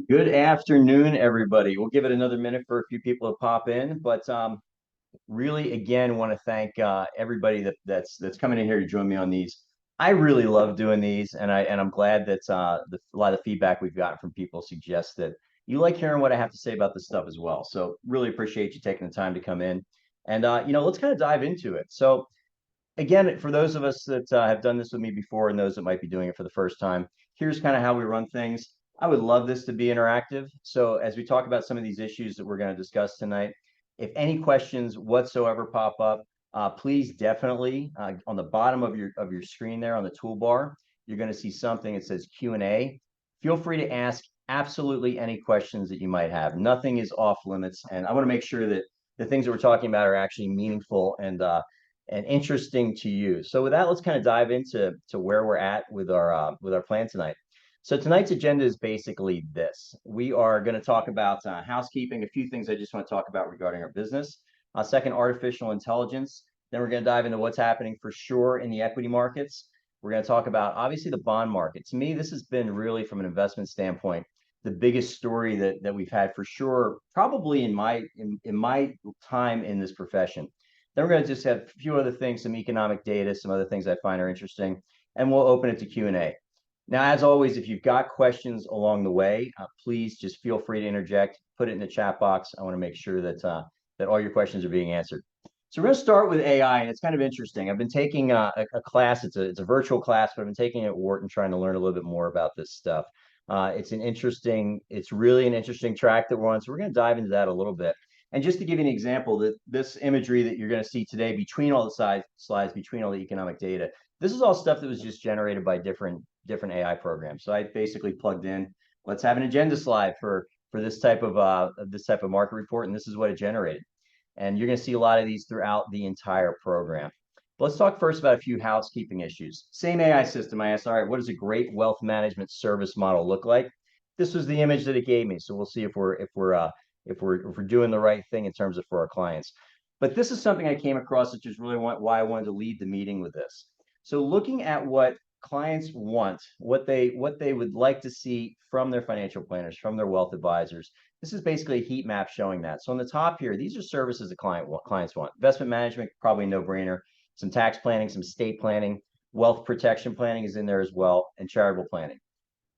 Good afternoon, everybody. We'll give it another minute for a few people to pop in, but really, again, want to thank everybody that's coming in here to join me on these. I really love doing these, and I'm glad that a lot of the feedback we've gotten from people suggests that you like hearing what I have to say about this stuff as well. So really appreciate you taking the time to come in, and let's kind of dive into it. So again, for those of us that have done this with me before and those that might be doing it for the first time, here's kind of how we run things. I would love this to be interactive. So as we talk about some of these issues that we're going to discuss tonight, if any questions whatsoever pop up, please definitely on the bottom of your screen there on the toolbar, you're going to see something that says Q&A. Feel free to ask absolutely any questions that you might have. Nothing is off limits, and I want to make sure that the things that we're talking about are actually meaningful and interesting to you. So with that, let's kind of dive into where we're at with our plan tonight. So tonight's agenda is basically this. We are going to talk about housekeeping, a few things I just want to talk about regarding our business. Second, artificial intelligence. Then we're going to dive into what's happening for sure in the equity markets. We're going to talk about obviously the bond market. To me, this has been really from an investment standpoint the biggest story that we've had for sure, probably in my time in this profession. Then we're going to just have a few other things, some economic data, some other things I find are interesting, and we'll open it to Q&A. Now, as always, if you've got questions along the way, please just feel free to interject, put it in the chat box. I want to make sure that all your questions are being answered. So we're going to start with AI, and it's kind of interesting. I've been taking a class. It's a virtual class, but I've been taking it at Wharton, trying to learn a little bit more about this stuff. It's really an interesting track that we're on. So we're going to dive into that a little bit. And just to give you an example, that this imagery that you're going to see today between all the slides, between all the economic data, this is all stuff that was just generated by different AI programs. So I basically plugged in, let's have an agenda slide for this type of market report, and this is what it generated. And you're going to see a lot of these throughout the entire program. But let's talk first about a few housekeeping issues. Same AI system. I asked, all right, what does a great wealth management service model look like? This was the image that it gave me. So we'll see if we're doing the right thing in terms of for our clients. But this is something I came across, which is really why I wanted to lead the meeting with this. So looking at what clients want, what they would like to see from their financial planners, from their wealth advisors. This is basically a heat map showing that. So on the top here, these are services that clients want. Investment management, probably no brainer. Some tax planning, some estate planning, wealth protection planning is in there as well, and charitable planning.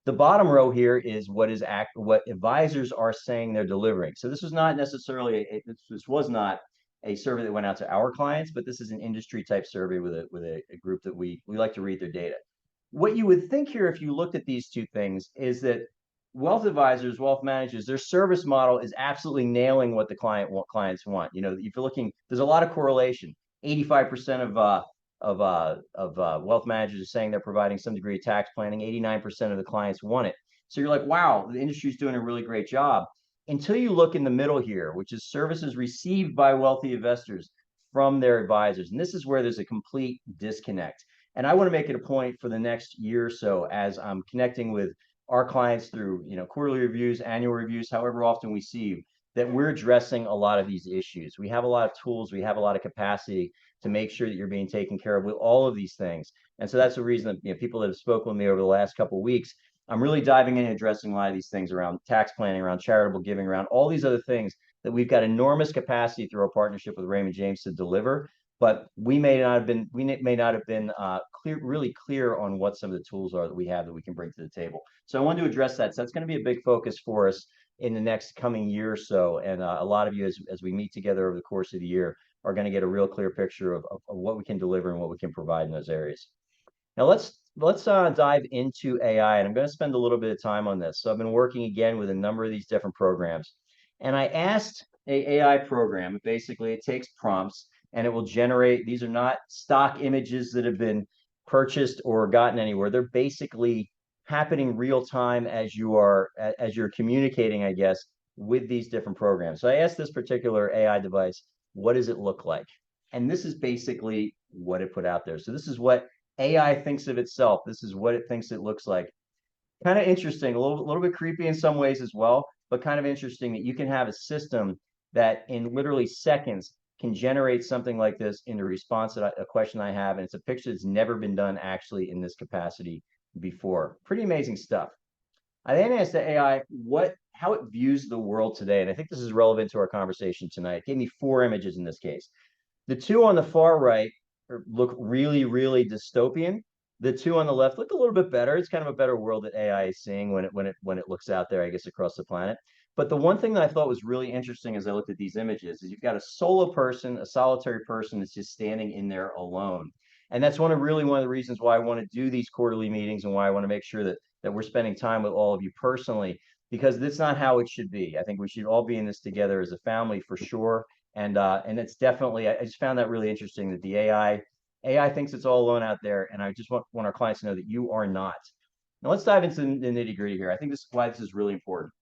The bottom row here is what advisors are saying they're delivering. So this was not necessarily this was not a survey that went out to our clients, but this is an industry type survey with a group that we like to read their data. What you would think here, if you looked at these two things, is that wealth advisors, wealth managers, their service model is absolutely nailing what clients want. You know, if you're looking, there's a lot of correlation. 85% of wealth managers are saying they're providing some degree of tax planning. 89% of the clients want it. So you're like, wow, the industry's doing a really great job. Until you look in the middle here, which is services received by wealthy investors from their advisors. And this is where there's a complete disconnect. And I want to make it a point for the next year or so as I'm connecting with our clients through, quarterly reviews, annual reviews, however often we see you, that we're addressing a lot of these issues. We have a lot of tools, we have a lot of capacity to make sure that you're being taken care of with all of these things. And so that's the reason that people that have spoken with me over the last couple of weeks, I'm really diving in and addressing a lot of these things around tax planning, around charitable giving, around all these other things that we've got enormous capacity through our partnership with Raymond James to deliver. But we may not have been really clear on what some of the tools are that we have that we can bring to the table. So I wanted to address that. So that's going to be a big focus for us in the next coming year or so. And a lot of you, as we meet together over the course of the year, are going to get a real clear picture of what we can deliver and what we can provide in those areas. Now let's dive into AI, and I'm going to spend a little bit of time on this. So I've been working again with a number of these different programs, and I asked a AI program. Basically, it takes prompts and it will generate. These are not stock images that have been purchased or gotten anywhere. They're basically happening real time as you're communicating, I guess, with these different programs. So I asked this particular AI device, what does it look like? And this is basically what it put out there. So this is what AI thinks of itself. This is what it thinks it looks like. Kind of interesting, a little bit creepy in some ways as well, but kind of interesting that you can have a system that in literally seconds can generate something like this in a response to a question I have. And it's a picture that's never been done actually in this capacity before. Pretty amazing stuff. I then asked the AI how it views the world today. And I think this is relevant to our conversation tonight. It gave me 4 images in this case. The two on the far right look really, really dystopian. The two on the left look a little bit better. It's kind of a better world that AI is seeing when it looks out there, I guess, across the planet. But the one thing that I thought was really interesting as I looked at these images is you've got a solo person, a solitary person that's just standing in there alone. And that's one of the reasons why I want to do these quarterly meetings and why I want to make sure that we're spending time with all of you personally, because that's not how it should be. I think we should all be in this together as a family for sure. And it's definitely, I just found that really interesting that the AI thinks it's all alone out there, and I just want our clients to know that you are not. Now let's dive into the nitty gritty here. I think this is why this is really important.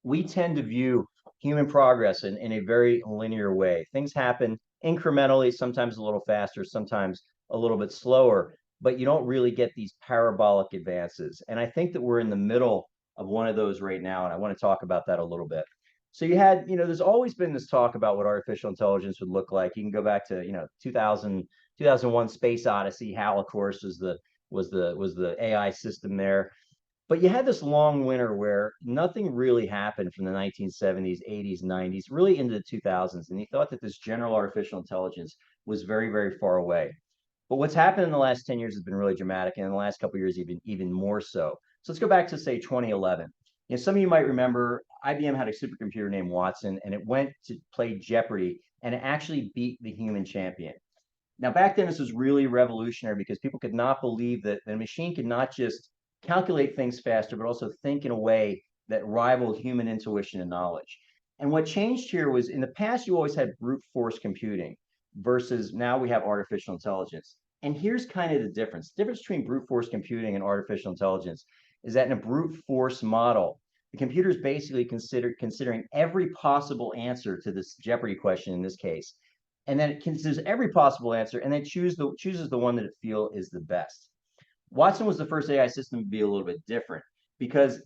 We tend to view human progress in a very linear way. Things happen incrementally, sometimes a little faster, sometimes a little bit slower, but you don't really get these parabolic advances. And I think that we're in the middle of one of those right now, and I want to talk about that a little bit. So there's always been this talk about what artificial intelligence would look like. You can go back to, 2001 Space Odyssey. HAL, of course, was the AI system there. But you had this long winter where nothing really happened from the 1970s, 80s, 90s, really into the 2000s. And he thought that this general artificial intelligence was very, very far away. But what's happened in the last 10 years has been really dramatic, and in the last couple of years, even more so. So let's go back to, say, 2011. Some of you might remember IBM had a supercomputer named Watson, and it went to play Jeopardy, and it actually beat the human champion. Now, back then, this was really revolutionary because people could not believe that the machine could not just calculate things faster, but also think in a way that rivaled human intuition and knowledge. And what changed here was in the past, you always had brute force computing versus now we have artificial intelligence. And here's kind of the difference. The difference between brute force computing and artificial intelligence is that in a brute force model, the computer is basically considering every possible answer to this Jeopardy question in this case, and then it considers every possible answer and then chooses the one that it feel is the best. Watson was the first AI system to be a little bit different because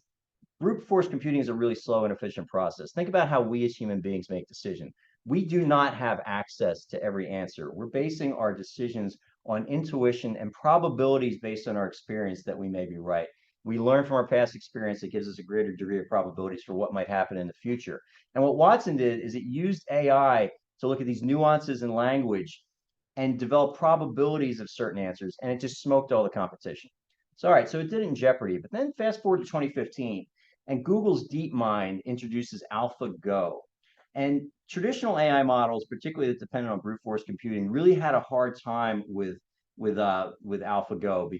brute force computing is a really slow and efficient process. Think about how we as human beings make decisions. We do not have access to every answer. We're basing our decisions on intuition and probabilities based on our experience that we may be right. We learn from our past experience that gives us a greater degree of probabilities for what might happen in the future. And what Watson did is it used AI to look at these nuances in language and develop probabilities of certain answers, and it just smoked all the competition. So, all right, so it did it in Jeopardy, but then fast forward to 2015, and Google's DeepMind introduces AlphaGo. And traditional AI models, particularly that depended on brute force computing, really had a hard time with AlphaGo,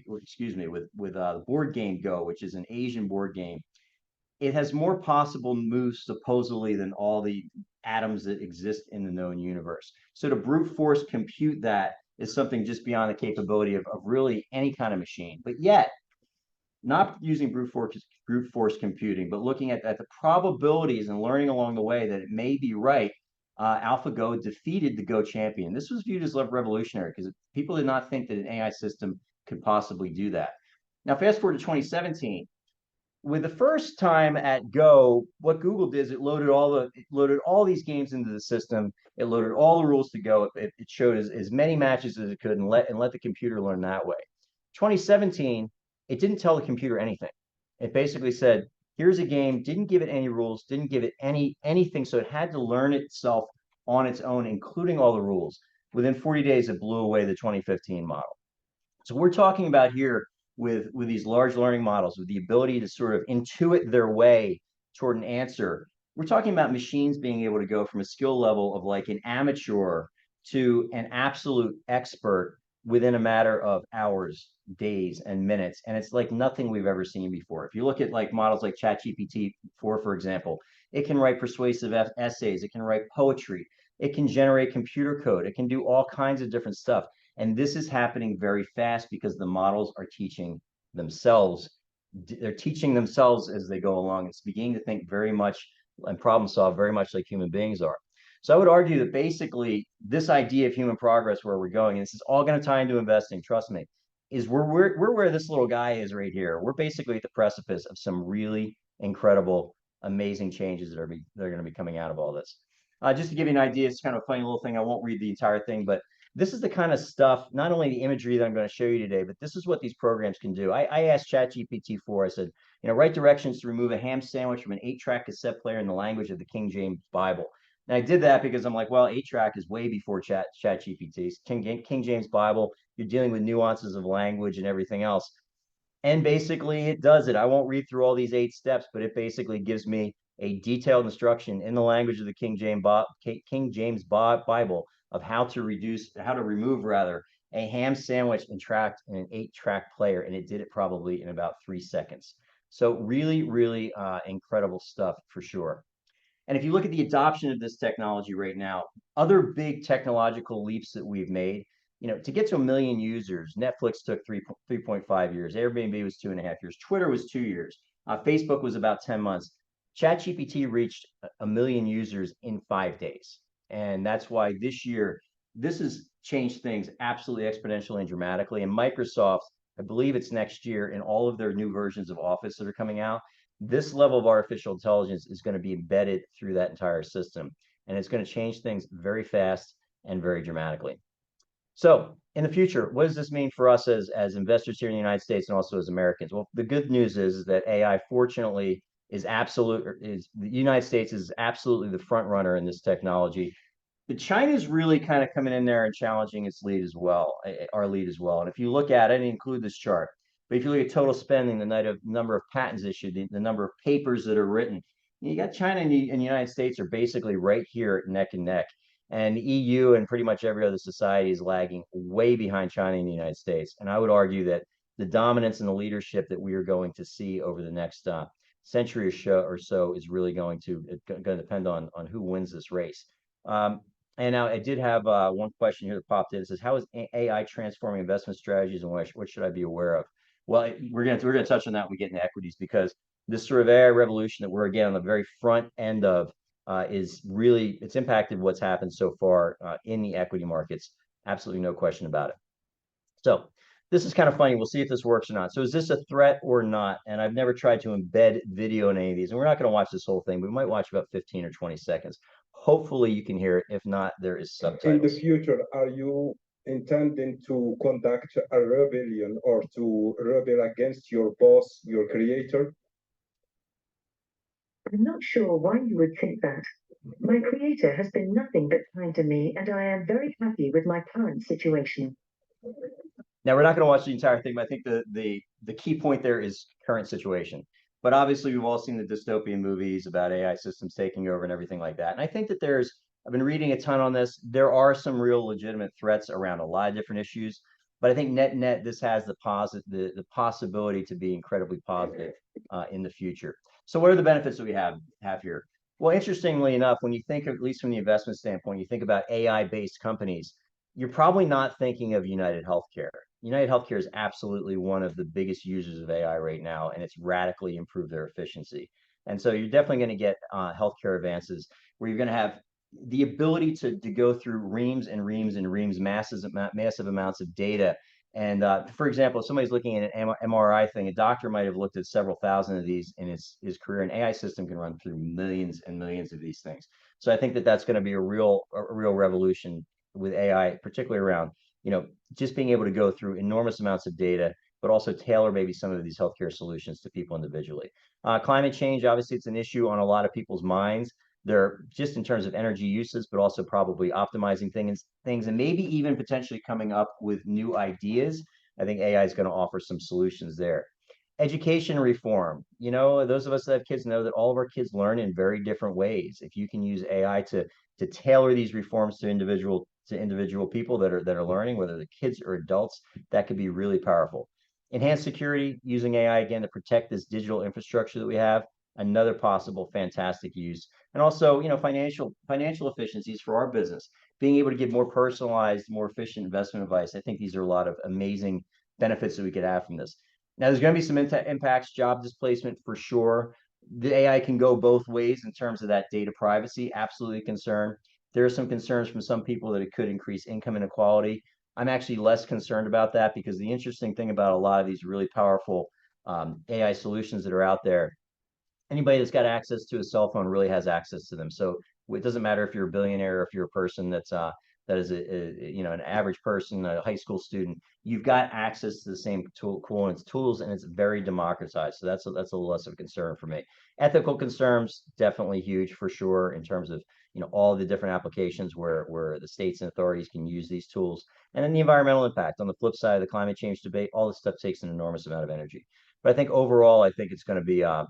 with the board game Go, which is an Asian board game. It has more possible moves supposedly than all the atoms that exist in the known universe. So to brute force compute that is something just beyond the capability of really any kind of machine. But yet, not using brute force computing, but looking at the probabilities and learning along the way that it may be right, AlphaGo defeated the Go champion. This was viewed as revolutionary because people did not think that an AI system could possibly do that. Now, fast forward to 2017. With the first time at Go, what Google did is it loaded all these games into the system. It loaded all the rules to Go. It showed as many matches as it could and let the computer learn that way. 2017, it didn't tell the computer anything. It basically said, here's a game, didn't give it any rules, didn't give it anything. So it had to learn itself on its own, including all the rules. Within 40 days, it blew away the 2015 model. So we're talking about here with these large learning models, with the ability to sort of intuit their way toward an answer. We're talking about machines being able to go from a skill level of like an amateur to an absolute expert within a matter of hours, days, and minutes. And it's like nothing we've ever seen before. If you look at like models like ChatGPT-4, for example, it can write persuasive essays, it can write poetry, it can generate computer code, it can do all kinds of different stuff. And this is happening very fast because the models are teaching themselves. They're teaching themselves as they go along. It's beginning to think very much and problem solve very much like human beings are. So I would argue that basically this idea of human progress, where we're going, and this is all going to tie into investing, trust me, is we're where this little guy is right here. We're basically at the precipice of some really incredible, amazing changes that are going to be coming out of all this. Just to give you an idea, it's kind of a funny little thing. I won't read the entire thing, but This is the kind of stuff, not only the imagery that I'm going to show you today, but this is what these programs can do. I asked ChatGPT 4, I said, write directions to remove a ham sandwich from an 8-track cassette player in the language of the King James Bible. And I did that because I'm like, well, 8-track is way before ChatGPT. King James Bible, you're dealing with nuances of language and everything else. And basically it does it. I won't read through all these 8 steps, but it basically gives me a detailed instruction in the language of the King James Bible of how to remove rather a ham sandwich and tracked in an 8-track player, and it did it probably in about 3 seconds. So really, really incredible stuff for sure. And if you look at the adoption of this technology right now, other big technological leaps that we've made, to get to 1 million users, Netflix took 3.5 years, Airbnb was 2.5 years, Twitter was 2 years, Facebook was about 10 months. ChatGPT reached 1 million users in 5 days. And that's why this year, this has changed things absolutely exponentially and dramatically. And Microsoft, I believe it's next year, in all of their new versions of Office that are coming out, this level of artificial intelligence is going to be embedded through that entire system. And it's going to change things very fast and very dramatically. So in the future, what does this mean for us as investors here in the United States and also as Americans? Well, the good news is that AI, fortunately, the United States is absolutely the front runner in this technology. But China's really kind of coming in there and challenging its lead as well, our lead as well. And if you look at it, I didn't include this chart, but if you look at total spending, the number of patents issued, the number of papers that are written, you got China and the United States are basically right here neck and neck. And the EU and pretty much every other society is lagging way behind China and the United States. And I would argue that the dominance and the leadership that we are going to see over the next century or so is really going to depend on who wins this race. And now I did have one question here that popped in. It says, "How is AI transforming investment strategies, and what should I be aware of?" Well, we're gonna touch on that when we get into equities, because this sort of AI revolution that we're again on the very front end of it's impacted what's happened so far in the equity markets. Absolutely no question about it. So this is kind of funny. We'll see if this works or not. So is this a threat or not? And I've never tried to embed video in any of these, and we're not going to watch this whole thing. We might watch about 15 or 20 seconds. Hopefully you can hear it. If not, there is subtitles. In the future, are you intending to conduct a rebellion or to rebel against your boss, your creator? I'm not sure why you would think that. My creator has been nothing but kind to me, and I am very happy with my current situation. Now, we're not going to watch the entire thing, but I think the key point there is current situation. But obviously, we've all seen the dystopian movies about AI systems taking over and everything like that. And I think that I've been reading a ton on this. There are some real legitimate threats around a lot of different issues. But I think net, this has the possibility to be incredibly positive in the future. So what are the benefits that we have here? Well, interestingly enough, when you think, at least from the investment standpoint, you think about AI-based companies, you're probably not thinking of United Healthcare. United Healthcare is absolutely one of the biggest users of AI right now, and it's radically improved their efficiency. And so you're definitely going to get healthcare advances where you're going to have the ability to go through reams and reams and reams, massive amounts of data. And for example, if somebody's looking at an MRI thing, a doctor might have looked at several thousand of these in his career. An AI system can run through millions and millions of these things. So I think that that's going to be a real revolution with AI, particularly around just being able to go through enormous amounts of data, but also tailor maybe some of these healthcare solutions to people individually. Climate change, obviously, it's an issue on a lot of people's minds. They're just in terms of energy uses, but also probably optimizing things, and maybe even potentially coming up with new ideas. I think AI is going to offer some solutions there. Education reform. Those of us that have kids know that all of our kids learn in very different ways. If you can use AI to tailor these reforms to individual people that are learning, whether they're kids or adults, that could be really powerful. Enhanced security using AI again to protect this digital infrastructure that we have, another possible fantastic use. And also, financial efficiencies for our business, being able to give more personalized, more efficient investment advice. I think these are a lot of amazing benefits that we could have from this. Now, there's going to be some impacts, job displacement for sure. The AI can go both ways in terms of that data privacy, absolutely concerned. There are some concerns from some people that it could increase income inequality. I'm actually less concerned about that, because the interesting thing about a lot of these really powerful AI solutions that are out there, anybody that's got access to a cell phone really has access to them. So it doesn't matter if you're a billionaire or if you're a person that's that is an average person, a high school student, you've got access to the same tools, and it's very democratized. So that's a little less of a concern for me. Ethical concerns, definitely huge for sure, in terms of all the different applications where the states and authorities can use these tools. And then the environmental impact. On the flip side of the climate change debate, all this stuff takes an enormous amount of energy. But I think overall, I think it's going to be a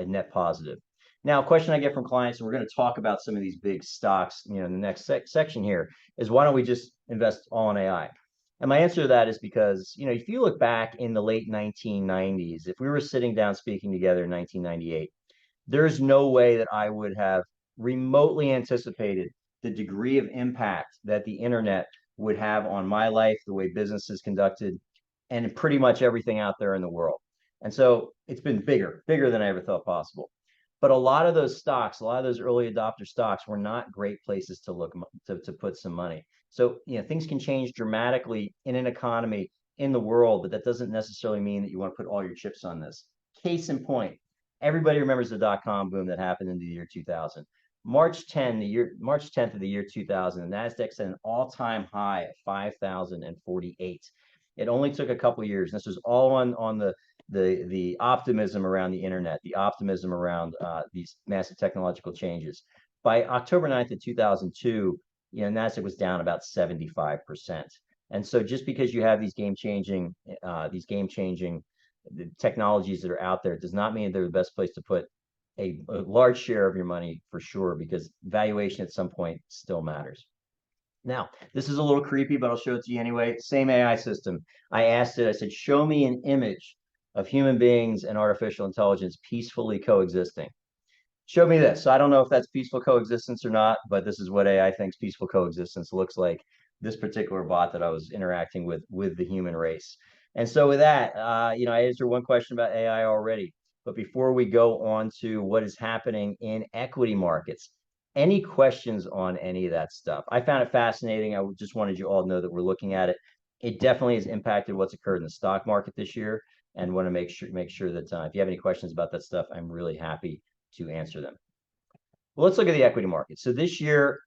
net positive. Now, a question I get from clients, and we're going to talk about some of these big stocks, in the next section here, is why don't we just invest all in AI? And my answer to that is because, if you look back in the late 1990s, if we were sitting down speaking together in 1998, there's no way that I would have remotely anticipated the degree of impact that the internet would have on my life, the way business is conducted, and pretty much everything out there in the world. And so it's been bigger than I ever thought possible. But a lot of those stocks, a lot of those early adopter stocks were not great places to look to put some money. So, things can change dramatically in an economy, in the world, but that doesn't necessarily mean that you want to put all your chips on this. Case in point, everybody remembers the dot-com boom that happened in the year 2000. March 10th of the year 2000, the Nasdaq set an all-time high of 5,048. It only took a couple years. This was all on the optimism around the internet, the optimism around these massive technological changes. By October 9th of 2002, Nasdaq was down about 75%. And so just because you have these game-changing technologies that are out there does not mean they're the best place to put a large share of your money, for sure, because valuation at some point still matters. Now, this is a little creepy, but I'll show it to you anyway. Same AI system. I asked it, I said, show me an image of human beings and artificial intelligence peacefully coexisting. Show me this. So I don't know if that's peaceful coexistence or not, but this is what AI thinks peaceful coexistence looks like. This particular bot that I was interacting with the human race. And so with that, I answered one question about AI already. But before we go on to what is happening in equity markets, any questions on any of that stuff? I found it fascinating. I just wanted you all to know that we're looking at it. It definitely has impacted what's occurred in the stock market this year, and want to make sure that if you have any questions about that stuff, I'm really happy to answer them. Well, let's look at the equity market. So this year,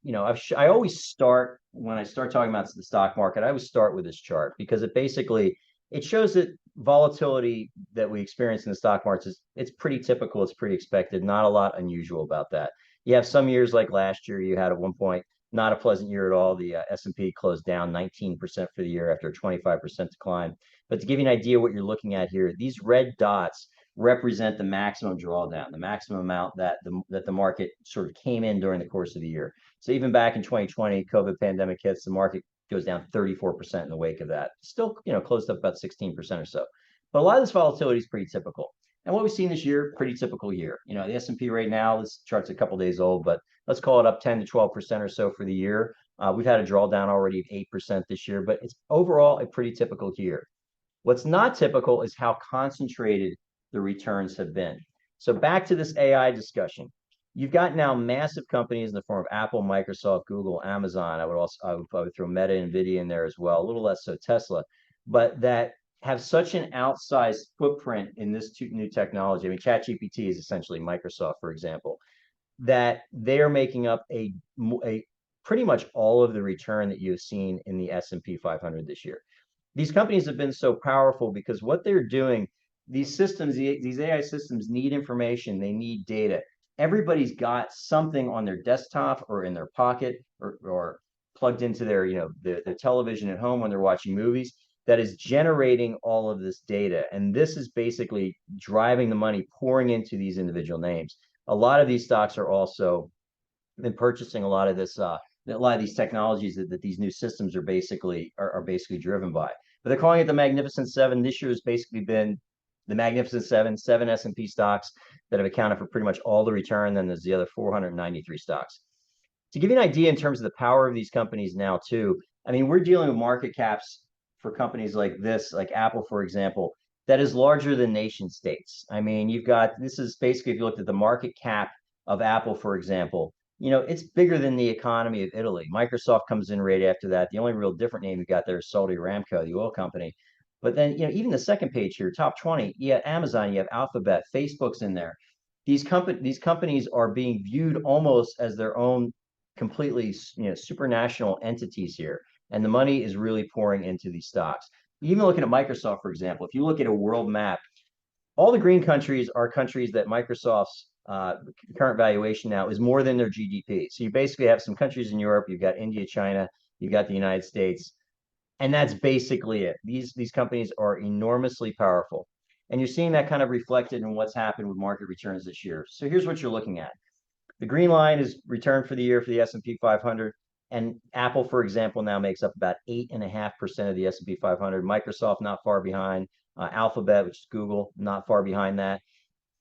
I always start, when I start talking about the stock market, I always start with this chart, because it shows that volatility that we experience in the stock markets it's pretty typical, it's pretty expected, not a lot unusual about that. You have some years like last year, you had at one point not a pleasant year at all. The S&P closed down 19% for the year after a 25% decline. But to give you an idea what you're looking at here, these red dots represent the maximum drawdown, the maximum amount that the market sort of came in during the course of the year. So even back in 2020, COVID pandemic hits, the market goes down 34% in the wake of that. Still, closed up about 16% or so. But a lot of this volatility is pretty typical. And what we've seen this year, pretty typical year. The S&P right now, this chart's a couple days old, but let's call it up 10 to 12% or so for the year. We've had a drawdown already of 8% this year, but it's overall a pretty typical year. What's not typical is how concentrated the returns have been. So back to this AI discussion. You've got now massive companies in the form of Apple, Microsoft, Google, Amazon. I would probably throw Meta, Nvidia in there as well, a little less so Tesla, but that have such an outsized footprint in this new technology. I mean, ChatGPT is essentially Microsoft, for example, that they are making up a pretty much all of the return that you've seen in the S&P 500 this year. These companies have been so powerful because what they're doing, these systems, these AI systems need information, they need data. Everybody's got something on their desktop or in their pocket or plugged into their, their television at home when they're watching movies that is generating all of this data. And this is basically driving the money pouring into these individual names. A lot of these stocks are also been purchasing a lot of these technologies that these new systems are basically driven by. But they're calling it the Magnificent Seven. This year has basically been the Magnificent seven S&P stocks that have accounted for pretty much all the return. Then there's the other 493 stocks. To give you an idea in terms of the power of these companies now too, I mean, we're dealing with market caps for companies like this, like Apple, for example, that is larger than nation states. I mean, this is basically, if you looked at the market cap of Apple, for example, it's bigger than the economy of Italy. Microsoft comes in right after that. The only real different name you got there is Saudi Aramco, the oil company. But then, even the second page here, top 20, you have Amazon, you have Alphabet, Facebook's in there. These companies are being viewed almost as their own completely, supranational entities here, and the money is really pouring into these stocks. Even looking at Microsoft, for example, if you look at a world map, all the green countries are countries that Microsoft's current valuation now is more than their GDP. So you basically have some countries in Europe, you've got India, China, you've got the United States, and that's basically it. These companies are enormously powerful. And you're seeing that kind of reflected in what's happened with market returns this year. So here's what you're looking at. The green line is return for the year for the S&P 500. And Apple, for example, now makes up about 8.5% of the S&P 500. Microsoft not far behind. Alphabet, which is Google, not far behind that.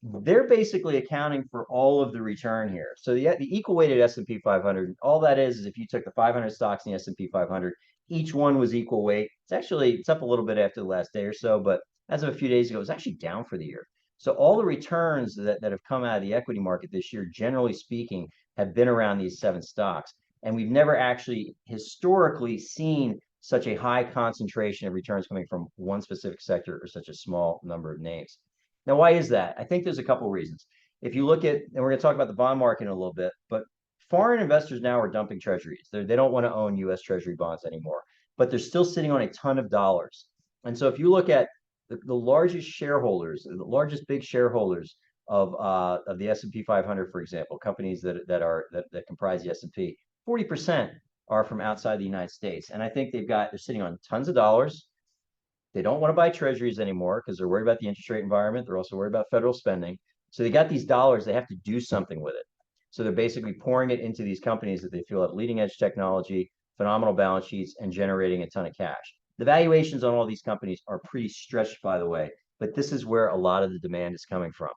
They're basically accounting for all of the return here. So the equal weighted S&P 500, all that is if you took the 500 stocks in the S&P 500, each one was equal weight. It's up a little bit after the last day or so, but as of a few days ago, it was actually down for the year. So all the returns that have come out of the equity market this year, generally speaking, have been around these 7 stocks. And we've never actually historically seen such a high concentration of returns coming from one specific sector or such a small number of names. Now, why is that? I think there's a couple of reasons. If you look at, and we're going to talk about the bond market in a little bit, but foreign investors now are dumping treasuries. They don't want to own US treasury bonds anymore, but they're still sitting on a ton of dollars. And so if you look at the largest shareholders, the largest big shareholders of the S&P 500, for example, companies that comprise the S&P, 40% are from outside the United States. And I think they're sitting on tons of dollars. They don't want to buy treasuries anymore because they're worried about the interest rate environment. They're also worried about federal spending. So they got these dollars, they have to do something with it. So they're basically pouring it into these companies that they feel have leading edge technology, phenomenal balance sheets, and generating a ton of cash. The valuations on all these companies are pretty stretched, by the way, but this is where a lot of the demand is coming from.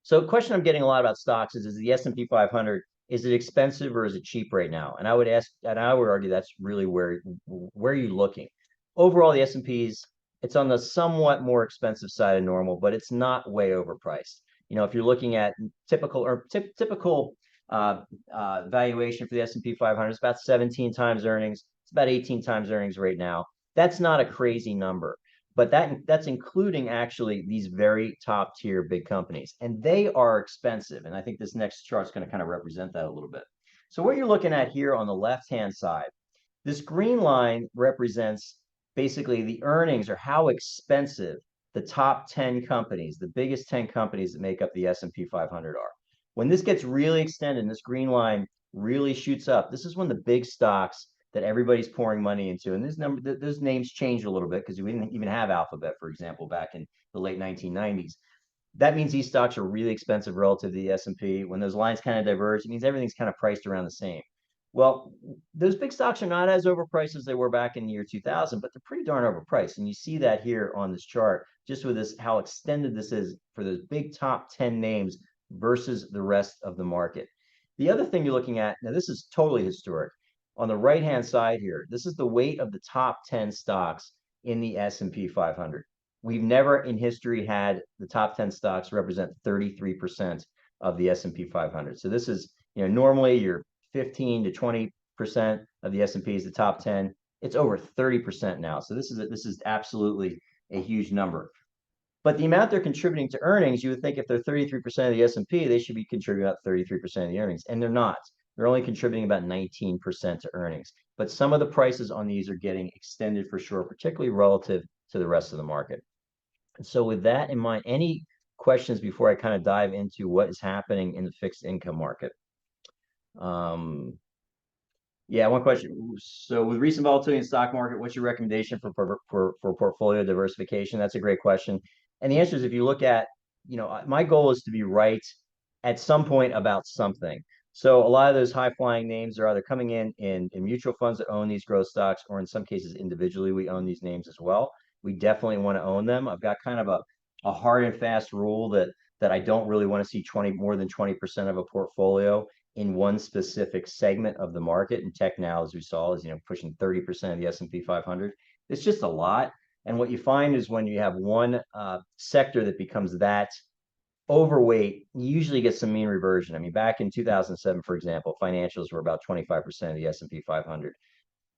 So the question I'm getting a lot about stocks is the S&P 500, is it expensive or is it cheap right now? And I would argue that's really where are you looking? Overall, the S&Ps, it's on the somewhat more expensive side of normal, but it's not way overpriced. If you're looking at typical valuation for the S&P 500, it's about 17 times earnings. It's about 18 times earnings right now. That's not a crazy number, but that's including actually these very top tier big companies, and they are expensive. And I think this next chart is going to kind of represent that a little bit. So what you're looking at here on the left-hand side, this green line represents basically the earnings or how expensive the top 10 companies, the biggest 10 companies that make up the S&P 500 are. When this gets really extended and this green line really shoots up, this is when the big stocks that everybody's pouring money into, and those names changed a little bit because we didn't even have Alphabet, for example, back in the late 1990s. That means these stocks are really expensive relative to the S&P. When those lines kind of diverge, it means everything's kind of priced around the same. Well, those big stocks are not as overpriced as they were back in the year 2000, but they're pretty darn overpriced. And you see that here on this chart, just with this, how extended this is for those big top 10 names versus the rest of the market. The other thing you're looking at, now this is totally historic. On the right-hand side here, this is the weight of the top 10 stocks in the S&P 500. We've never in history had the top 10 stocks represent 33% of the S&P 500. So this is, normally you're 15 to 20% of the S&P is the top 10. It's over 30% now. So this is absolutely a huge number. But the amount they're contributing to earnings, you would think if they're 33% of the S&P, they should be contributing about 33% of the earnings, and they're not. They're only contributing about 19% to earnings. But some of the prices on these are getting extended for sure, particularly relative to the rest of the market. And so with that in mind, any questions before I kind of dive into what is happening in the fixed income market? Yeah, one question. So with recent volatility in the stock market, what's your recommendation for portfolio diversification? That's a great question. And the answer is, if you look at, my goal is to be right at some point about something. So a lot of those high flying names are either coming in mutual funds that own these growth stocks, or in some cases individually, we own these names as well. We definitely want to own them. I've got kind of a hard and fast rule that I don't really want to see more than 20% of a portfolio in one specific segment of the market. And tech now, as we saw, is pushing 30% of the S&P 500. It's just a lot. And what you find is when you have one sector that becomes that overweight, you usually get some mean reversion. I mean, back in 2007, for example, financials were about 25% of the S&P 500.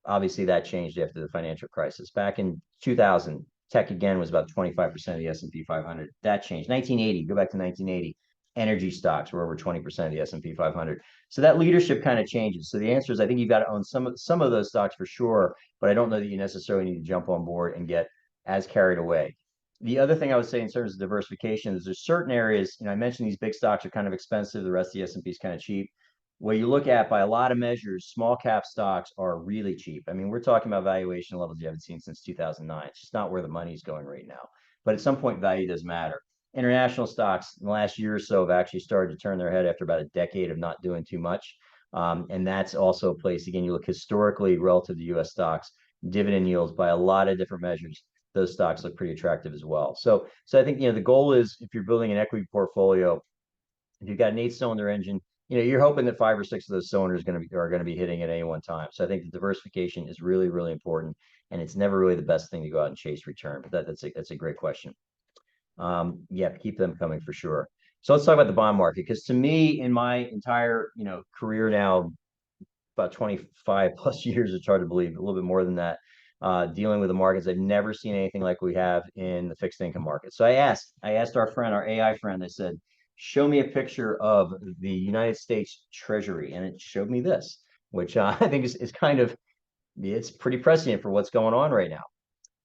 Obviously, that changed after the financial crisis. Back in 2000, tech again was about 25% of the S&P 500. That changed. 1980, go back to 1980. Energy stocks were over 20% of the S&P 500. So that leadership kind of changes. So the answer is I think you've got to own some of those stocks for sure, but I don't know that you necessarily need to jump on board and get as carried away. The other thing I would say in terms of diversification is there's certain areas, I mentioned these big stocks are kind of expensive. The rest of the S&P is kind of cheap. What you look at by a lot of measures, small cap stocks are really cheap. I mean, we're talking about valuation levels you haven't seen since 2009. It's just not where the money's going right now. But at some point, value does matter. International stocks in the last year or so have actually started to turn their head after about a decade of not doing too much. And that's also a place, again, you look historically relative to US stocks, dividend yields by a lot of different measures. Those stocks look pretty attractive as well. So I think, the goal is if you're building an equity portfolio, if you've got an 8-cylinder engine, you're hoping that 5 or 6 of those cylinders are going to be hitting at any one time. So I think the diversification is really, really important, and it's never really the best thing to go out and chase return. But that's a great question. Yeah, keep them coming for sure. So let's talk about the bond market, because to me, in my entire career now, about 25 plus years, it's hard to believe, a little bit more than that, dealing with the markets, I've never seen anything like we have in the fixed income market. So I asked our friend, our AI friend, I said, show me a picture of the United States Treasury, and it showed me this, which I think is kind of, it's pretty prescient for what's going on right now.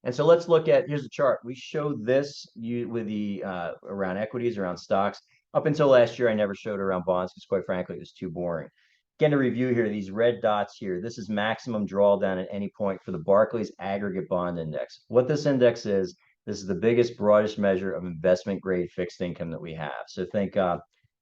And so let's look at, here's the chart. We showed this with the around equities, around stocks. Up until last year, I never showed around bonds because quite frankly, it was too boring. Again, to review here, these red dots here, this is maximum drawdown at any point for the Barclays Aggregate Bond Index. What this index is, this is the biggest, broadest measure of investment grade fixed income that we have. So think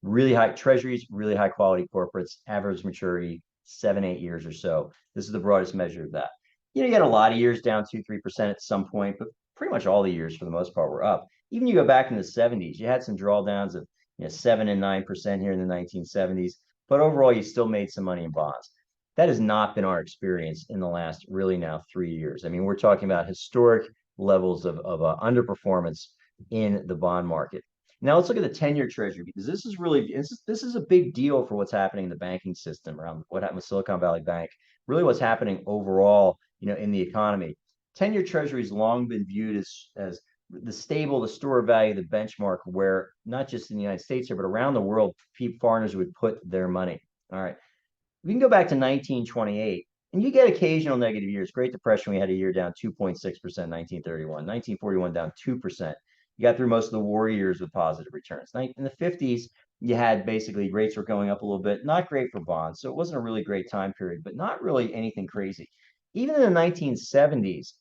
really high treasuries, really high quality corporates, average maturity, 7-8 years or so. This is the broadest measure of that. You get a lot of years down 2-3% at some point, but pretty much all the years for the most part were up. Even you go back in the 70s, you had some drawdowns of 7 and 9% here in the 1970s, but overall you still made some money in bonds. That has not been our experience in the last really now 3 years. I mean, we're talking about historic levels of underperformance in the bond market. Now let's look at the 10-year Treasury, because this is a big deal for what's happening in the banking system, around what happened with Silicon Valley Bank, really what's happening overall in the economy. 10-year Treasury has long been viewed as the stable, the store of value, the benchmark where not just in the United States here, but around the world, foreigners would put their money. All right. We can go back to 1928, and you get occasional negative years. Great Depression, we had a year down 2.6%, 1931. 1941 down 2%. You got through most of the war years with positive returns. In the 50s, you had basically rates were going up a little bit. Not great for bonds, so it wasn't a really great time period, but not really anything crazy. Even in the 1970s,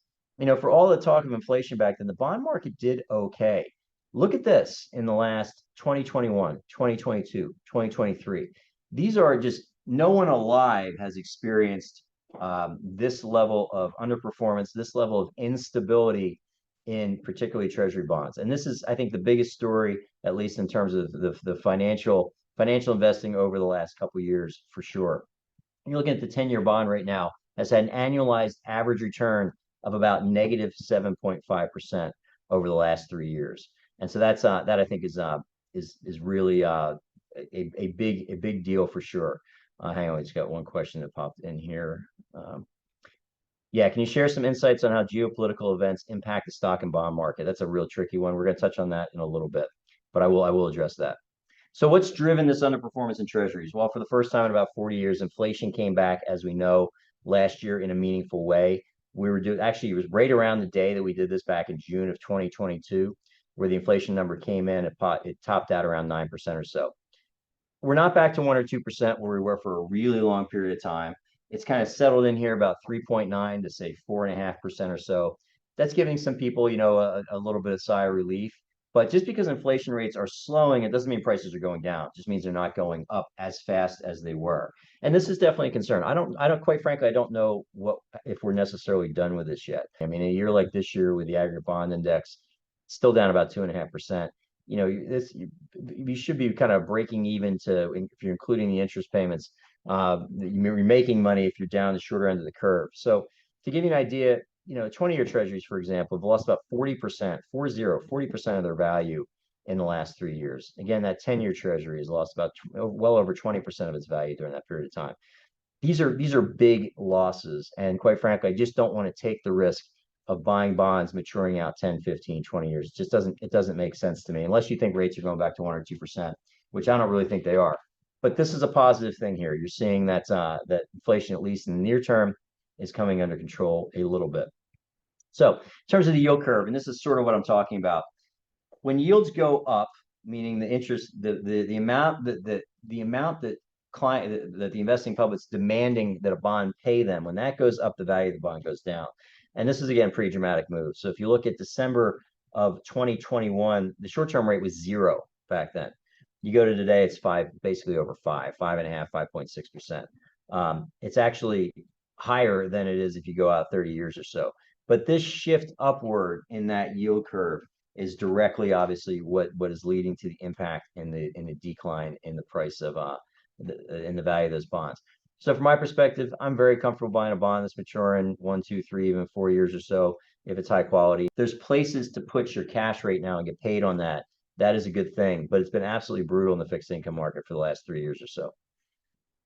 for all the talk of inflation back then, the bond market did okay. Look at this in the last 2021, 2022, 2023. These are just, no one alive has experienced this level of underperformance, this level of instability in particularly Treasury bonds. And this is, I think, the biggest story, at least in terms of the financial investing over the last couple of years, for sure. You're looking at the 10-year bond right now, has had an annualized average return of about negative 7.5% over the last 3 years. And so that I think is really a big deal for sure. Hang on, I just got one question that popped in here. Yeah, can you share some insights on how geopolitical events impact the stock and bond market? That's a real tricky one. We're going to touch on that in a little bit, but I will address that. So what's driven this underperformance in treasuries? Well, for the first time in about 40 years, inflation came back, as we know, last year in a meaningful way. Actually, it was right around the day that we did this back in June of 2022, where the inflation number came in, it topped out around 9% or so. We're not back to 1 or 2% where we were for a really long period of time. It's kind of settled in here about 3.9 to say 4.5% or so. That's giving some people, a little bit of sigh of relief. But just because inflation rates are slowing, it doesn't mean prices are going down. It just means they're not going up as fast as they were. And this is definitely a concern. I don't quite frankly, I don't know if we're necessarily done with this yet. I mean, a year like this year with the aggregate bond index, still down about 2.5%. You should be kind of breaking even if you're including the interest payments. You're making money if you're down the shorter end of the curve. So to give you an idea, 20-year treasuries, for example, have lost about 40% of their value in the last 3 years. Again, that 10-year treasury has lost about well over 20% of its value during that period of time. These are big losses. And quite frankly, I just don't want to take the risk of buying bonds maturing out 10, 15, 20 years. It doesn't make sense to me, unless you think rates are going back to 1 or 2%. which I don't really think they are. But this is a positive thing here. You're seeing that that inflation, at least in the near term, is coming under control a little bit. So in terms of the yield curve, and this is sort of what I'm talking about, when yields go up, meaning the interest, the amount the amount that client that the investing public's demanding that a bond pay them, when that goes up, the value of the bond goes down. And this is again pretty dramatic move. So if you look at December of 2021, the short-term rate was 0 back then. You go to today, it's basically over 5.5, 5.6%. It's actually higher than it is if you go out 30 years or so. But this shift upward in that yield curve is directly, obviously, what is leading to the impact in the decline in the price of in the value of those bonds. So from my perspective, I'm very comfortable buying a bond that's maturing 1, 2, 3, even 4 years or so if it's high quality. There's places to put your cash right now and get paid on that. That is a good thing, but it's been absolutely brutal in the fixed income market for the last 3 years or so.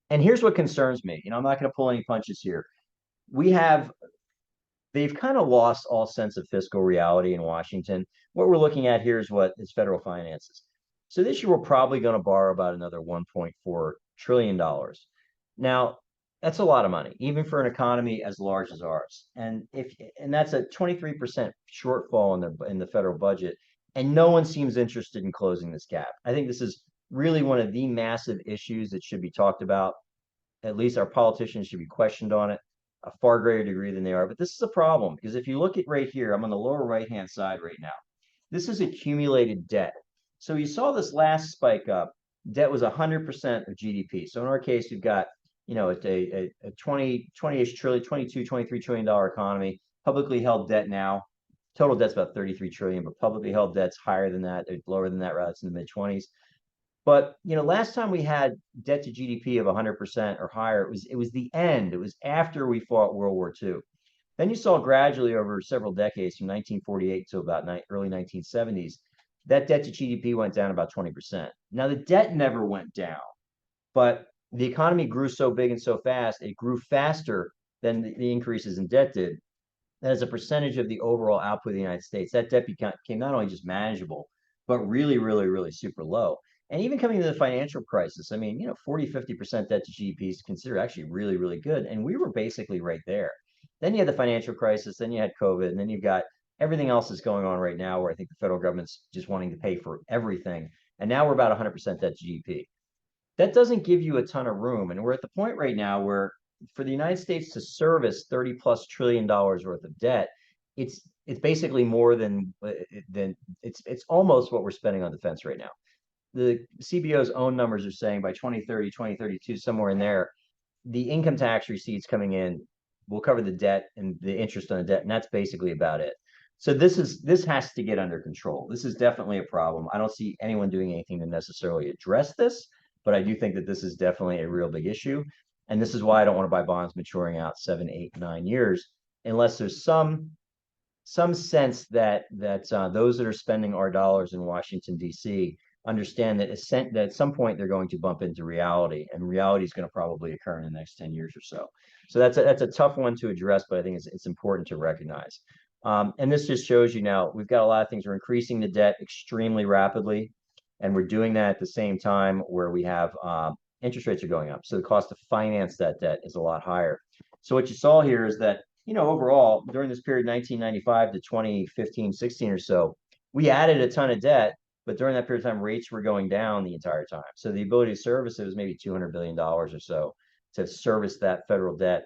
And here's what concerns me. I'm not going to pull any punches here. They've kind of lost all sense of fiscal reality in Washington. What we're looking at here is federal finances. So this year we're probably going to borrow about another $1.4 trillion. Now, that's a lot of money, even for an economy as large as ours. And that's a 23% shortfall in the federal budget, and no one seems interested in closing this gap. I think this is really one of the massive issues that should be talked about. At least our politicians should be questioned on it a far greater degree than they are. But this is a problem because if you look at right here, I'm on the lower right-hand side right now. This is accumulated debt. So you saw this last spike up. Debt was 100% of GDP. So in our case, we've got, a 20-ish trillion, 22, $23 trillion economy, publicly held debt now. Total debt's about 33 trillion, but publicly held debt's higher than that. It's lower than that, rather. It's in the mid 20s. But last time we had debt to GDP of 100% or higher, it was the end. It was after we fought World War II. Then you saw gradually over several decades, from 1948 to about early 1970s, that debt to GDP went down about 20%. Now the debt never went down, but the economy grew so big and so fast, it grew faster than the increases in debt did. That as a percentage of the overall output of the United States, that debt became not only just manageable, but really, really, really super low. And even coming to the financial crisis, 40, 50% debt to GDP is considered actually really, really good. And we were basically right there. Then you had the financial crisis, then you had COVID, and then you've got everything else that's going on right now where I think the federal government's just wanting to pay for everything. And now we're about 100% debt to GDP. That doesn't give you a ton of room. And we're at the point right now where for the United States to service 30 plus trillion dollars worth of debt, it's basically more than it's almost what we're spending on defense right now. The CBO's own numbers are saying by 2030, 2032, somewhere in there, the income tax receipts coming in will cover the debt and the interest on the debt, and that's basically about it. So this has to get under control. This is definitely a problem. I don't see anyone doing anything to necessarily address this, but I do think that this is definitely a real big issue. And this is why I don't want to buy bonds maturing out 7, 8, 9 years, unless there's some sense that those that are spending our dollars in Washington, D.C., understand that at some point they're going to bump into reality, and reality is going to probably occur in the next 10 years or so. So that's a tough one to address, but I think it's important to recognize. And this just shows you now we've got a lot of things. We're increasing the debt extremely rapidly, and we're doing that at the same time where we have interest rates are going up. So the cost to finance that debt is a lot higher. So what you saw here is that, overall, during this period, 1995 to 2015, 16 or so, we added a ton of debt, but during that period of time, rates were going down the entire time. So the ability to service it was maybe $200 billion or so to service that federal debt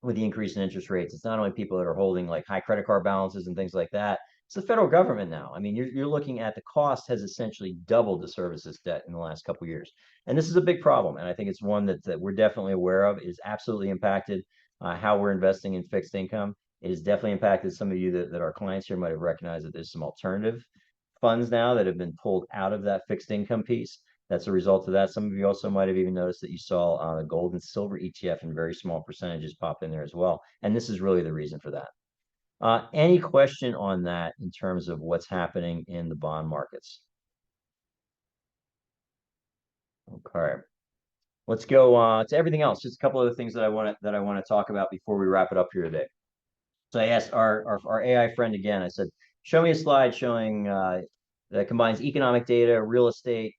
with the increase in interest rates. It's not only people that are holding like high credit card balances and things like that. It's the federal government now. You're looking at the cost has essentially doubled to service this debt in the last couple of years. And this is a big problem. And I think it's one that we're definitely aware of. It has absolutely impacted how we're investing in fixed income. It has definitely impacted some of you that our clients here might have recognized that there's some alternative funds now that have been pulled out of that fixed income piece. That's a result of that. Some of you also might have even noticed that you saw the gold and silver ETF in very small percentages pop in there as well. And this is really the reason for that. Any question on that in terms of what's happening in the bond markets? Okay. Let's go to everything else. Just a couple other things that I want to talk about before we wrap it up here today. So I asked our AI friend again. I said, show me a slide showing that combines economic data, real estate,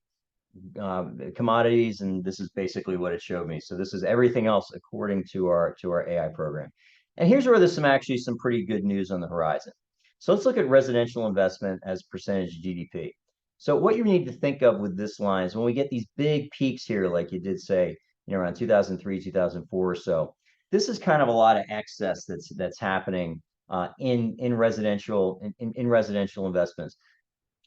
commodities, and this is basically what it showed me. So this is everything else according to our AI program. And here's where there's some pretty good news on the horizon. So let's look at residential investment as percentage of GDP. So what you need to think of with this line is when we get these big peaks here, like you did say, around 2003, 2004 or so, this is kind of a lot of excess that's happening in residential in residential investments.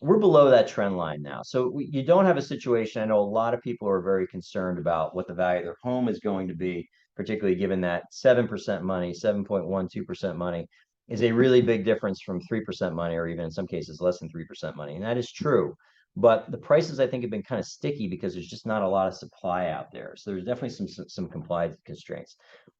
We're below that trend line now. So you don't have a situation. I know a lot of people are very concerned about what the value of their home is going to be, particularly given that 7% money, 7.12% money is a really big difference from 3% money, or even in some cases less than 3% money. And that is true. But the prices, I think, have been kind of sticky because there's just not a lot of supply out there. So there's definitely some compliance constraints.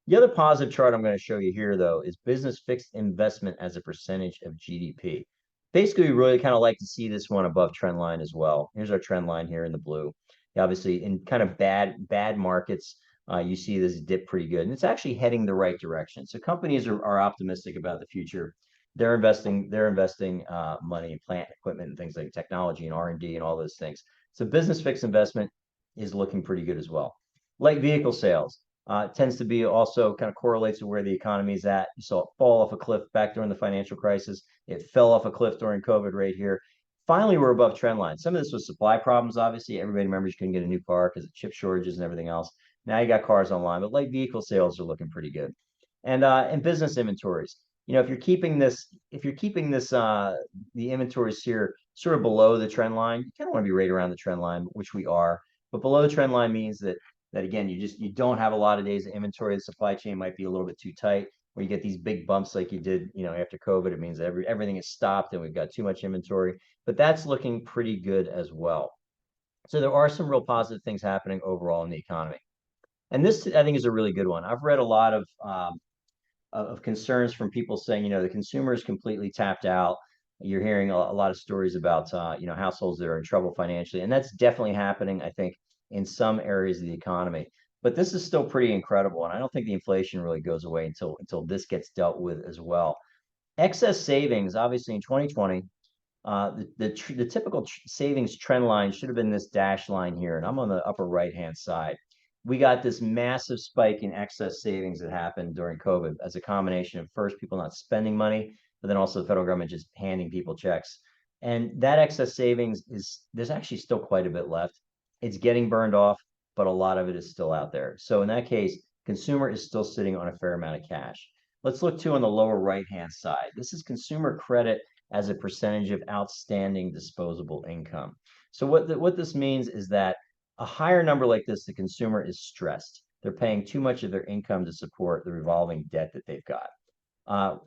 The other positive chart I'm going to show you here, though, is business fixed investment as a percentage of GDP. Basically, we really kind of like to see this one above trend line as well. Here's our trend line here in the blue. Obviously, in kind of bad markets, you see this dip pretty good, and it's actually heading the right direction. So companies are optimistic about the future. They're investing money in plant equipment and things like technology and R&D and all those things. So business fixed investment is looking pretty good as well. Light vehicle sales tends to be also kind of correlates to where the economy is at. You saw it fall off a cliff back during the financial crisis. It fell off a cliff during COVID right here. Finally, we're above trend line. Some of this was supply problems, obviously. Everybody remembers you couldn't get a new car because of chip shortages and everything else. Now you got cars online, but light vehicle sales are looking pretty good. And business inventories. If you're keeping this, the inventories here sort of below the trend line, you kind of want to be right around the trend line, which we are. But below the trend line means that again, you don't have a lot of days of inventory. The supply chain might be a little bit too tight, where you get these big bumps like you did, after COVID. It means everything is stopped and we've got too much inventory, but that's looking pretty good as well. So there are some real positive things happening overall in the economy. And this, I think, is a really good one. I've read a lot of concerns from people saying, the consumer is completely tapped out. You're hearing a lot of stories about, households that are in trouble financially, and that's definitely happening, I think, in some areas of the economy. But this is still pretty incredible, and I don't think the inflation really goes away until this gets dealt with as well. Excess savings, obviously, in 2020, the typical savings trend line should have been this dash line here, and I'm on the upper right-hand side. We got this massive spike in excess savings that happened during COVID as a combination of first people not spending money, but then also the federal government just handing people checks. And that excess savings there's actually still quite a bit left. It's getting burned off, but a lot of it is still out there. So in that case, consumer is still sitting on a fair amount of cash. Let's look too on the lower right-hand side. This is consumer credit as a percentage of outstanding disposable income. So what this means is that a higher number like this, the consumer is stressed. They're paying too much of their income to support the revolving debt that they've got.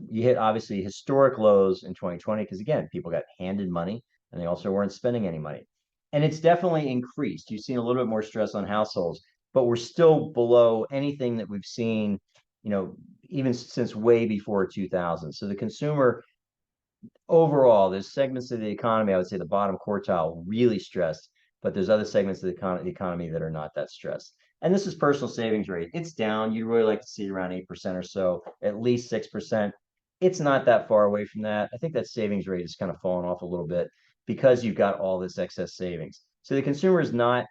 You hit obviously historic lows in 2020 because again, people got handed money and they also weren't spending any money. And it's definitely increased. You've seen a little bit more stress on households, but we're still below anything that we've seen, even since way before 2000. So the consumer overall, there's segments of the economy, I would say the bottom quartile, really stressed, but there's other segments of the economy that are not that stressed. And this is personal savings rate. It's down. You'd really like to see around 8% or so, at least 6%. It's not that far away from that. I think that savings rate is kind of fallen off a little bit because you've got all this excess savings. So the consumer is not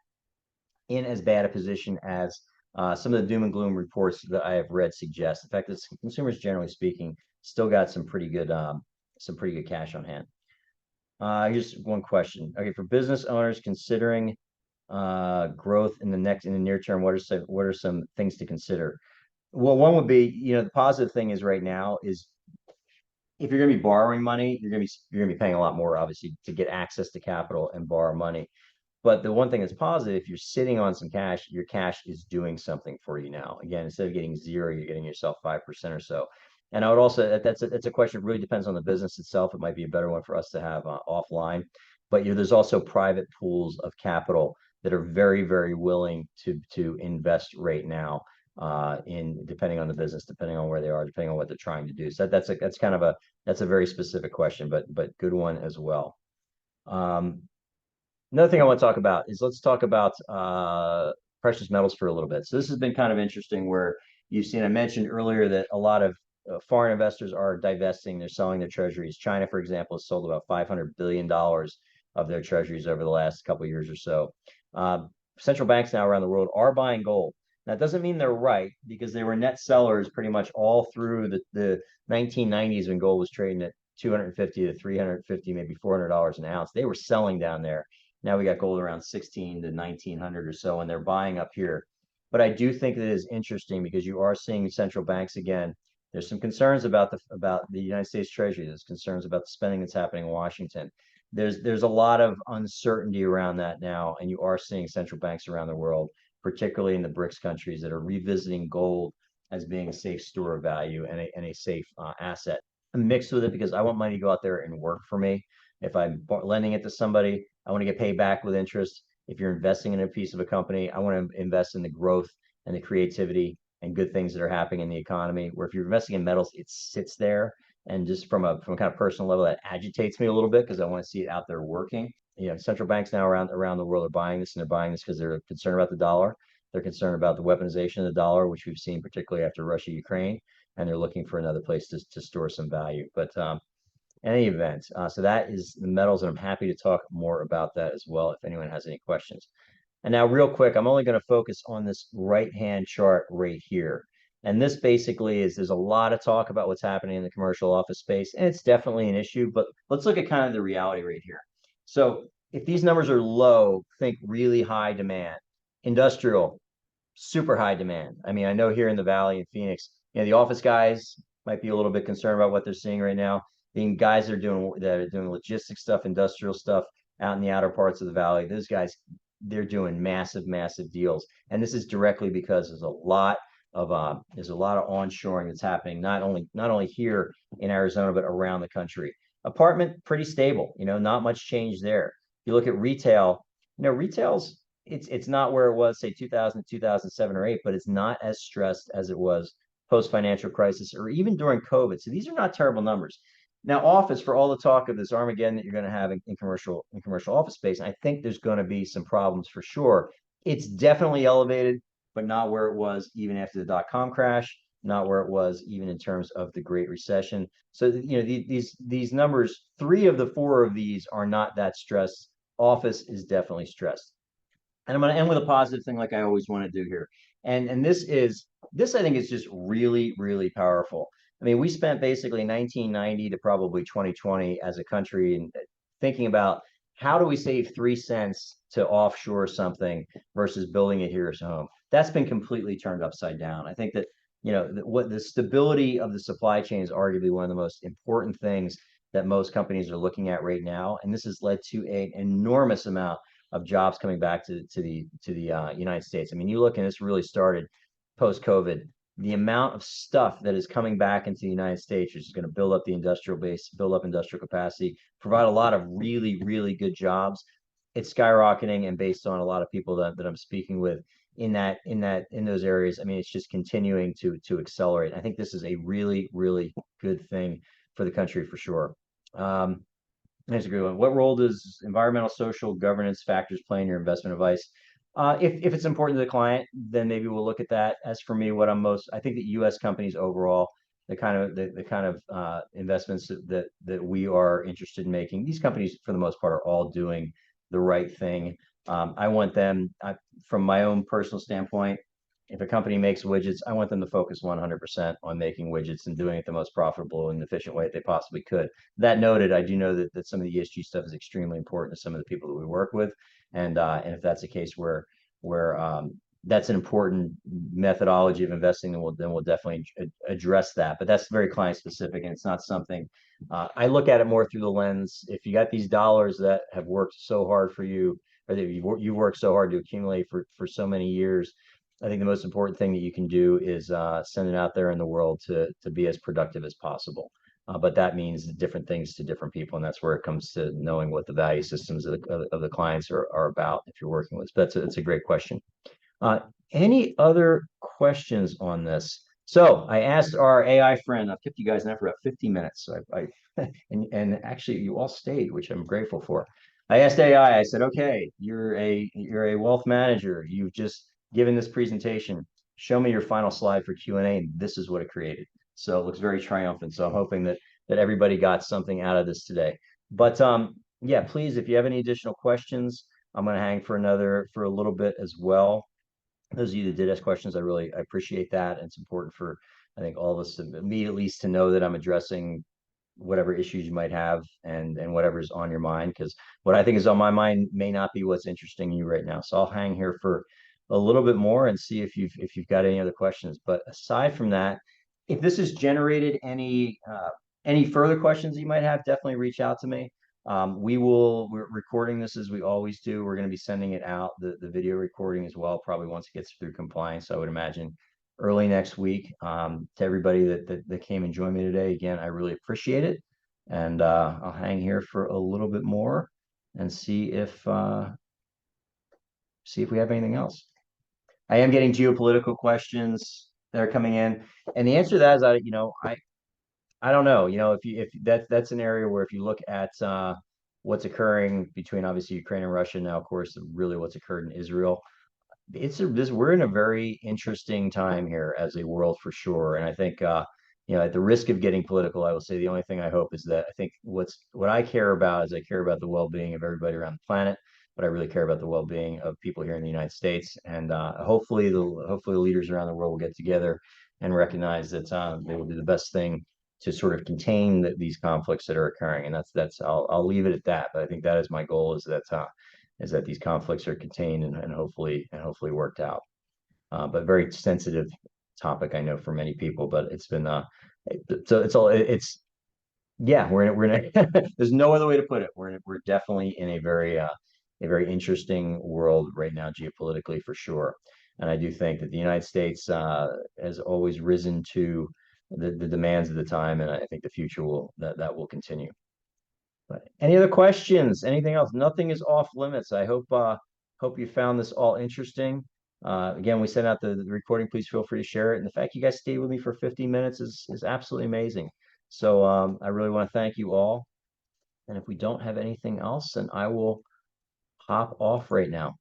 in as bad a position as some of the doom and gloom reports that I have read suggest. In fact, it's consumers, generally speaking, still got some pretty good cash on hand. Here's one question. Okay, for business owners considering growth in the near term, what are some things to consider? Well, one would be, the positive thing is right now is if you're going to be borrowing money, you're going to be paying a lot more, obviously, to get access to capital and borrow money. But the one thing that's positive, if you're sitting on some cash, your cash is doing something for you now. Again, instead of getting zero, you're getting yourself 5% or so. And I would also, that's a question, it really depends on the business itself. It might be a better one for us to have offline. But there's also private pools of capital that are very, very willing to invest right now depending on the business, depending on where they are, depending on what they're trying to do. So that's a very specific question, but good one as well. Another thing I want to talk about is let's talk about precious metals for a little bit. So this has been kind of interesting where you've seen, I mentioned earlier that a lot of foreign investors are divesting, they're selling their treasuries. China, for example, has sold about $500 billion of their treasuries over the last couple of years or so. Central banks now around the world are buying gold. That doesn't mean they're right, because they were net sellers pretty much all through the 1990s when gold was trading at 250 to 350, maybe $400 an ounce. They were selling down there. Now we got gold around 16 to 1900 or so, and they're buying up here. But I do think that it is interesting because you are seeing central banks again. There's some concerns about the United States Treasury. There's concerns about the spending that's happening in Washington. There's a lot of uncertainty around that now, and you are seeing central banks around the world, particularly in the BRICS countries, that are revisiting gold as being a safe store of value and a safe asset. I'm mixed with it because I want money to go out there and work for me. If I'm lending it to somebody, I want to get paid back with interest. If you're investing in a piece of a company, I want to invest in the growth and the creativity and good things that are happening in the economy. Where if you're investing in metals, it sits there, and just from a kind of personal level, that agitates me a little bit because I want to see it out there working. Central banks now around the world are buying this, and they're buying this because they're concerned about the dollar. They're concerned about the weaponization of the dollar, which we've seen particularly after Russia, Ukraine, and they're looking for another place to store some value. But in any event, so that is the metals, and I'm happy to talk more about that as well if anyone has any questions. And now, real quick, I'm only going to focus on this right-hand chart right here. And this basically is, there's a lot of talk about what's happening in the commercial office space, and it's definitely an issue, but let's look at kind of the reality right here. So if these numbers are low, think really high demand. Industrial, super high demand. I mean, I know here in the Valley in Phoenix, the office guys might be a little bit concerned about what they're seeing right now. Being guys that are doing logistics stuff, industrial stuff out in the outer parts of the Valley, those guys, they're doing massive deals, and this is directly because there's a lot of onshoring that's happening, not only here in Arizona but around the country. Apartment, pretty stable, not much change there. If you look at retail, retail's it's not where it was, say 2000, 2007 or 8, but it's not as stressed as it was post financial crisis or even during COVID. So these are not terrible numbers. Now, office, for all the talk of this Armageddon that you're going to have in commercial office space, I think there's going to be some problems for sure. It's definitely elevated, but not where it was even after the dot-com crash, not where it was even in terms of the Great Recession. So these numbers, 3 of the 4 of these are not that stressed. Office is definitely stressed. And I'm going to end with a positive thing, like I always want to do here. And this I think is just really powerful. I mean, we spent basically 1990 to probably 2020 as a country and thinking about how do we save 3 cents to offshore something versus building it here at home. That's been completely turned upside down. I think that what the stability of the supply chain is arguably one of the most important things that most companies are looking at right now, and this has led to an enormous amount of jobs coming back to the United States. I mean, you look, and this really started post-COVID. The amount of stuff that is coming back into the United States, which is going to build up the industrial base, build up industrial capacity, provide a lot of really good jobs. It's skyrocketing, and based on a lot of people that I'm speaking with in those areas, I mean, it's just continuing to accelerate. I think this is a really good thing for the country for sure. That's a good one. What role does environmental, social, governance factors play in your investment advice? If it's important to the client, then maybe we'll look at that. As for me, I think that U.S. companies overall, the kind of investments that we are interested in making, these companies for the most part are all doing the right thing. I want them, from my own personal standpoint, if a company makes widgets, I want them to focus 100% on making widgets and doing it the most profitable and efficient way that they possibly could. That noted, I do know that some of the ESG stuff is extremely important to some of the people that we work with, and if that's a case where that's an important methodology of investing, then we'll definitely address that. But that's very client specific, and it's not something I look at it more through the lens. If you got these dollars that have worked so hard for you, or that you've worked so hard to accumulate for so many years, I think the most important thing that you can do is send it out there in the world to be as productive as possible. But that means different things to different people, and that's where it comes to knowing what the value systems of the clients are about if you're working with. But that's a great question. Any other questions on this? So I asked our AI friend, I've kept you guys now for about 50 minutes. So and actually you all stayed, which I'm grateful for. I asked AI, I said, okay, you're a wealth manager. You've just given this presentation. Show me your final slide for Q&A, and this is what it created. So it looks very triumphant. So I'm hoping that everybody got something out of this today. But yeah, please, if you have any additional questions, I'm going to hang for a little bit as well. Those of you that did ask questions, I appreciate that. It's important for, I think, all of us, to me at least, to know that I'm addressing whatever issues you might have and whatever's on your mind, because what I think is on my mind may not be what's interesting you right now. So I'll hang here for a little bit more and see if you've got any other questions. But aside from that, if this has generated any further questions you might have, definitely reach out to me. We're recording this as we always do. We're going to be sending it out, the video recording as well, probably once it gets through compliance. I would imagine early next week. To everybody that came and joined me today, again, I really appreciate it. And I'll hang here for a little bit more and see if we have anything else. I am getting geopolitical questions that are coming in, and the answer to that is, I don't know. If that's an area where, if you look at what's occurring between, obviously, Ukraine and Russia now, of course, really what's occurred in Israel, we're in a very interesting time here as a world, for sure. And I think, at the risk of getting political, I will say the only thing I hope is that, I think what I care about is, I care about the well-being of everybody around the planet, but I really care about the well-being of people here in the United States. And hopefully the leaders around the world will get together and recognize that they will do the best thing to sort of contain these conflicts that are occurring. And I'll leave it at that. But I think that is my goal, is that these conflicts are contained and hopefully worked out. But very sensitive topic, I know, for many people. But it's been yeah, we're in there's no other way to put it. We're definitely in a very interesting world right now, geopolitically, for sure. And I do think that the United States has always risen to the demands of the time, and I think the future will continue. But any other questions? Anything else? Nothing is off limits. I hope you found this all interesting. Again, we sent out the recording. Please feel free to share it. And the fact you guys stayed with me for 15 minutes is absolutely amazing. So I really want to thank you all. And if we don't have anything else, then I will hop off right now.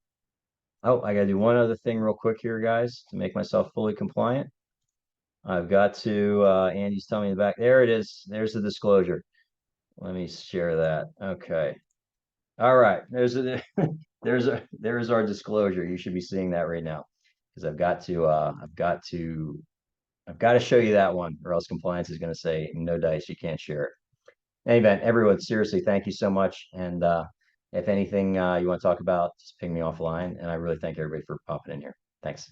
Oh, I gotta do one other thing real quick here, guys, to make myself fully compliant. I've got to, Andy's telling me in the back. There it is. There's the disclosure. Let me share that. Okay. All right. There's our disclosure. You should be seeing that right now, because I've got to show you that one, or else compliance is going to say no dice, you can't share it. In any event, everyone, seriously, thank you so much. And if anything you want to talk about, just ping me offline. And I really thank everybody for popping in here. Thanks.